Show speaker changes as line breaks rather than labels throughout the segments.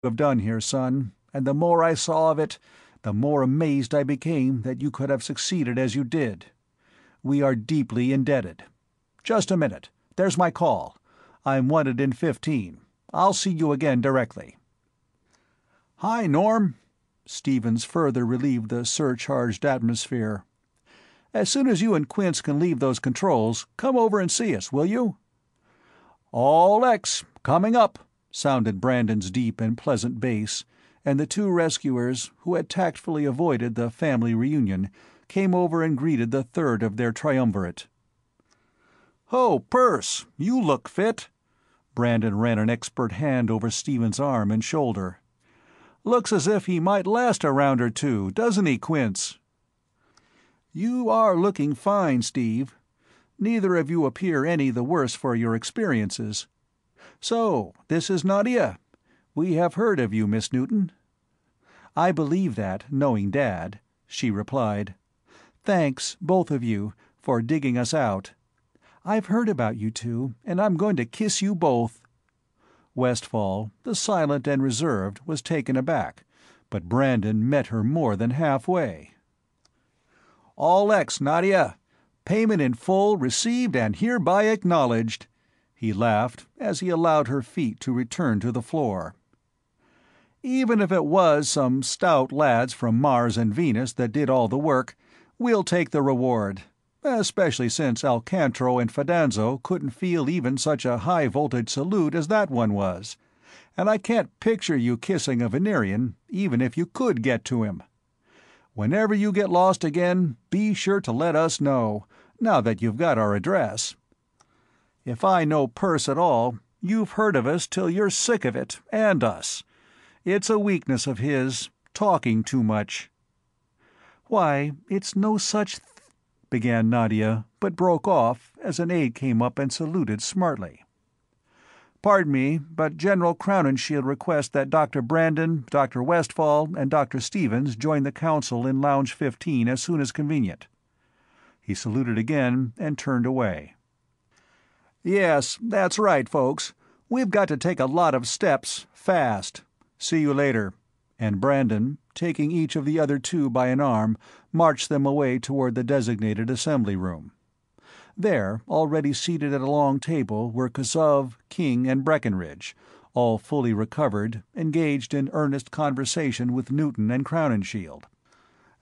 have done here, son, and the more I saw of it, the more amazed I became that you could have succeeded as you did. We are deeply indebted. Just a minute. There's my call. I'm wanted in 15. I'll see you again directly." "Hi, Norm." Stevens further relieved the surcharged atmosphere. "As soon as you and Quince can leave those controls, come over and see us, will you?" "All X, coming up," sounded Brandon's deep and pleasant bass, and the two rescuers, who had tactfully avoided the family reunion, came over and greeted the third of their triumvirate. "Ho, Perce, you look fit." Brandon ran an expert hand over Stevens' arm and shoulder. "Looks as if he might last a round or two, doesn't he, Quince?" "You are looking fine, Steve. Neither of you appear any the worse for your experiences. So, this is Nadia. We have heard of you, Miss Newton." "I believe that, knowing Dad," she replied. "Thanks, both of you, for digging us out. I've heard about you two, and I'm going to kiss you both." Westfall, the silent and reserved, was taken aback, but Brandon met her more than halfway. "All X, Nadia. Payment in full received and hereby acknowledged." He laughed as he allowed her feet to return to the floor. "Even if it was some stout lads from Mars and Venus that did all the work, we'll take the reward, especially since Alcantara and Fidanzo couldn't feel even such a high-voltage salute as that one was. And I can't picture you kissing a Venerian, even if you could get to him. Whenever you get lost again, be sure to let us know, now that you've got our address. If I know Perce at all, you've heard of us till you're sick of it, and us. It's a weakness of his, talking too much." "Why, it's no such began Nadia, but broke off as an aide came up and saluted smartly. "Pardon me, but General Crowninshield requests that Dr. Brandon, Dr. Westfall, and Dr. Stevens join the Council in Lounge 15 as soon as convenient." He saluted again and turned away. "Yes, that's right, folks. We've got to take a lot of steps, fast. See you later." And Brandon, taking each of the other two by an arm, marched them away toward the designated assembly room. There, already seated at a long table, were Kazov, King, and Breckenridge, all fully recovered, engaged in earnest conversation with Newton and Crowninshield.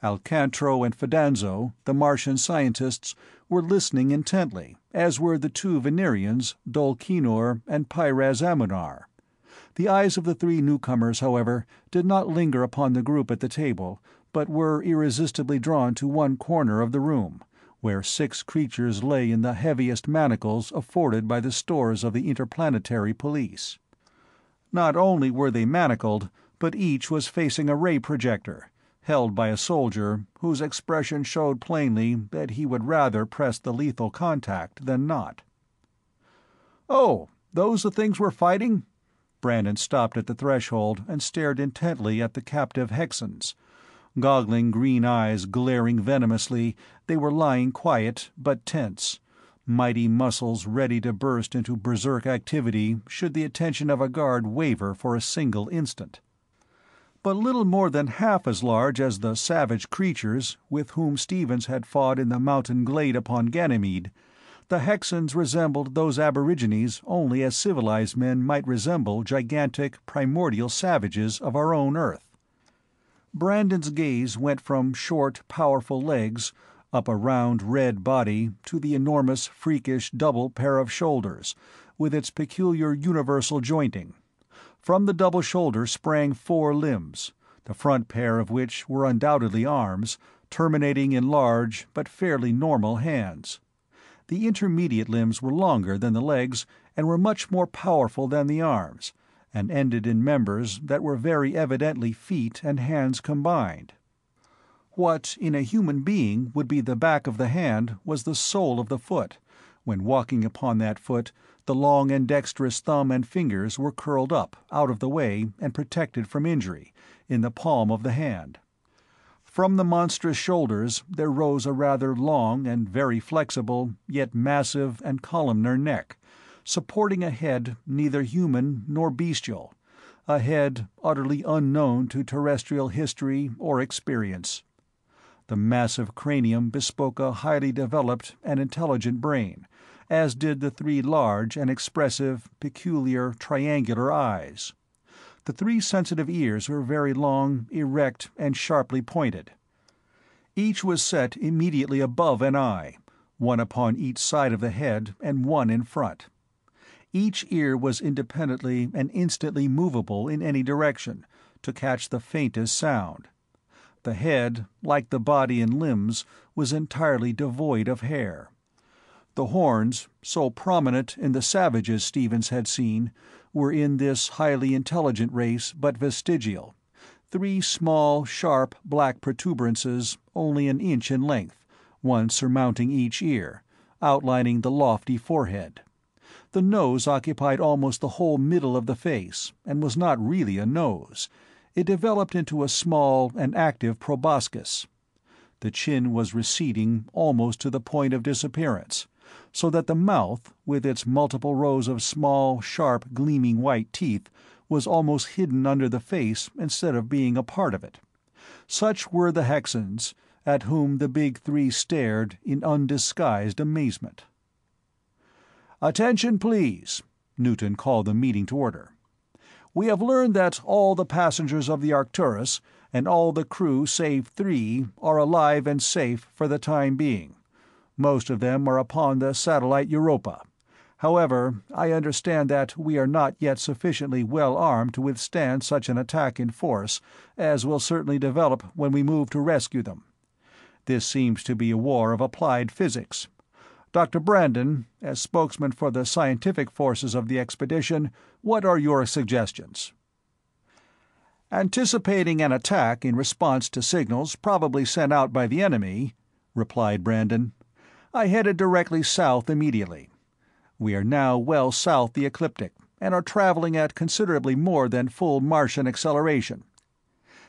Alcantara and Fidanzo, the Martian scientists, were listening intently, as were the two Venerians, Dol-Kinor and Pyraz-Amunar. The eyes of the three newcomers, however, did not linger upon the group at the table, but were irresistibly drawn to one corner of the room, where 6 creatures lay in the heaviest manacles afforded by the stores of the Interplanetary Police. Not only were they manacled, but each was facing a ray projector, held by a soldier whose expression showed plainly that he would rather press the lethal contact than not. "Oh, those the things we're fighting?" Brandon stopped at the threshold and stared intently at the captive Hexans. Goggling green eyes glaring venomously, they were lying quiet but tense, mighty muscles ready to burst into berserk activity should the attention of a guard waver for a single instant. But little more than half as large as the savage creatures with whom Stevens had fought in the mountain glade upon Ganymede, the Hexans resembled those aborigines only as civilized men might resemble gigantic, primordial savages of our own Earth. Brandon's gaze went from short, powerful legs, up a round, red body, to the enormous, freakish double pair of shoulders, with its peculiar universal jointing. From the double shoulder sprang 4 limbs, the front pair of which were undoubtedly arms, terminating in large but fairly normal hands. The intermediate limbs were longer than the legs and were much more powerful than the arms, and ended in members that were very evidently feet and hands combined. What, in a human being, would be the back of the hand was the sole of the foot. When walking upon that foot, the long and dexterous thumb and fingers were curled up, out of the way, and protected from injury, in the palm of the hand. From the monstrous shoulders there rose a rather long and very flexible, yet massive and columnar neck, supporting a head neither human nor bestial, a head utterly unknown to terrestrial history or experience. The massive cranium bespoke a highly developed and intelligent brain, as did the three large and expressive, peculiar, triangular eyes. The three sensitive ears were very long, erect, and sharply pointed. Each was set immediately above an eye, one upon each side of the head and one in front. Each ear was independently and instantly movable in any direction, to catch the faintest sound. The head, like the body and limbs, was entirely devoid of hair. The horns, so prominent in the savages Stevens had seen, were in this highly intelligent race but vestigial, three small, sharp, black protuberances only an inch in length, one surmounting each ear, outlining the lofty forehead. The nose occupied almost the whole middle of the face, and was not really a nose. It developed into a small and active proboscis. The chin was receding almost to the point of disappearance, so that the mouth, with its multiple rows of small, sharp, gleaming white teeth, was almost hidden under the face instead of being a part of it. Such were the Hexans, at whom the big three stared in undisguised amazement. "Attention, please," Newton called the meeting to order. "We have learned that all the passengers of the Arcturus, and all the crew save 3, are alive and safe for the time being. Most of them are upon the satellite Europa. However, I understand that we are not yet sufficiently well armed to withstand such an attack in force, as will certainly develop when we move to rescue them. This seems to be a war of applied physics. Dr. Brandon, as spokesman for the scientific forces of the expedition, what are your suggestions?" "Anticipating an attack in response to signals probably sent out by the enemy," replied Brandon, "I headed directly south immediately. We are now well south the ecliptic, and are traveling at considerably more than full Martian acceleration.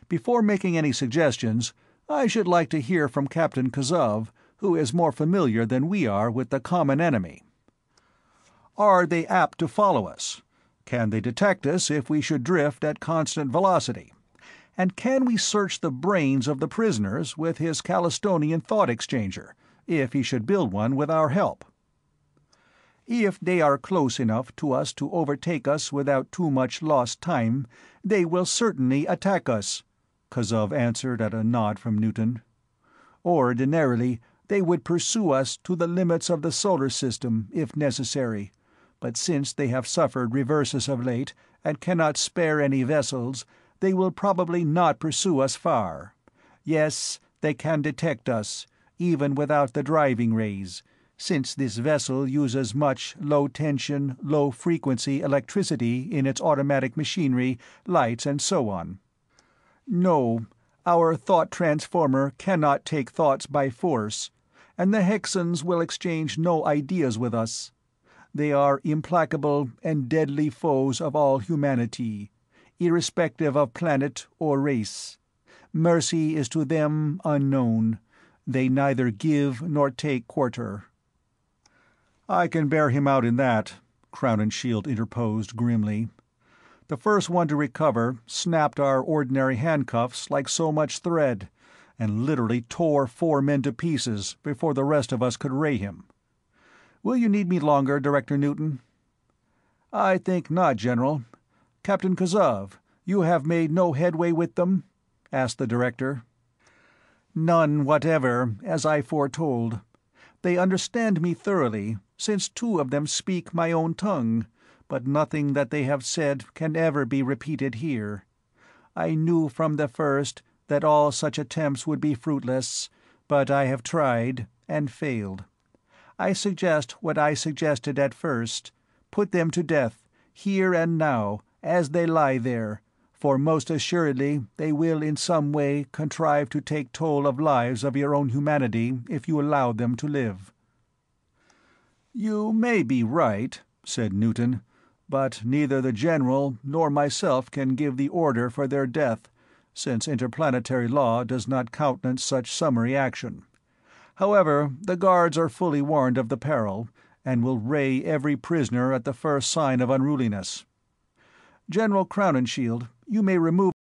Before making any suggestions, I should like to hear from Captain Kazov, who is more familiar than we are with the common enemy. Are they apt to follow us? Can they detect us if we should drift at constant velocity? And can we search the brains of the prisoners with his Calistonian thought exchanger, if he should build one with our help?" "If they are close enough to us to overtake us without too much lost time, they will certainly attack us," Kazov answered at a nod from Newton. "Ordinarily, they would pursue us to the limits of the solar system, if necessary, but since they have suffered reverses of late, and cannot spare any vessels, they will probably not pursue us far. Yes, they can detect us, even without the driving rays, since this vessel uses much low-tension, low-frequency electricity in its automatic machinery, lights, and so on. No, our thought transformer cannot take thoughts by force, and the Hexans will exchange no ideas with us. They are implacable and deadly foes of all humanity, irrespective of planet or race. Mercy is to them unknown. They neither give nor take quarter." "I can bear him out in that," Crowninshield interposed grimly. "The first one to recover snapped our ordinary handcuffs like so much thread, and literally tore 4 men to pieces before the rest of us could ray him. Will you need me longer, Director Newton?" "I think not, General. Captain Kazov, you have made no headway with them?" asked the Director. "None whatever, as I foretold. They understand me thoroughly, since 2 of them speak my own tongue, but nothing that they have said can ever be repeated here. I knew from the first that all such attempts would be fruitless, but I have tried, and failed. I suggest what I suggested at first. Put them to death, here and now, as they lie there, for most assuredly they will in some way contrive to take toll of lives of your own humanity if you allow them to live." "You may be right," said Newton, "but neither the General nor myself can give the order for their death, since interplanetary law does not countenance such summary action. However, the guards are fully warned of the peril, and will ray every prisoner at the first sign of unruliness. General Crowninshield, you may remove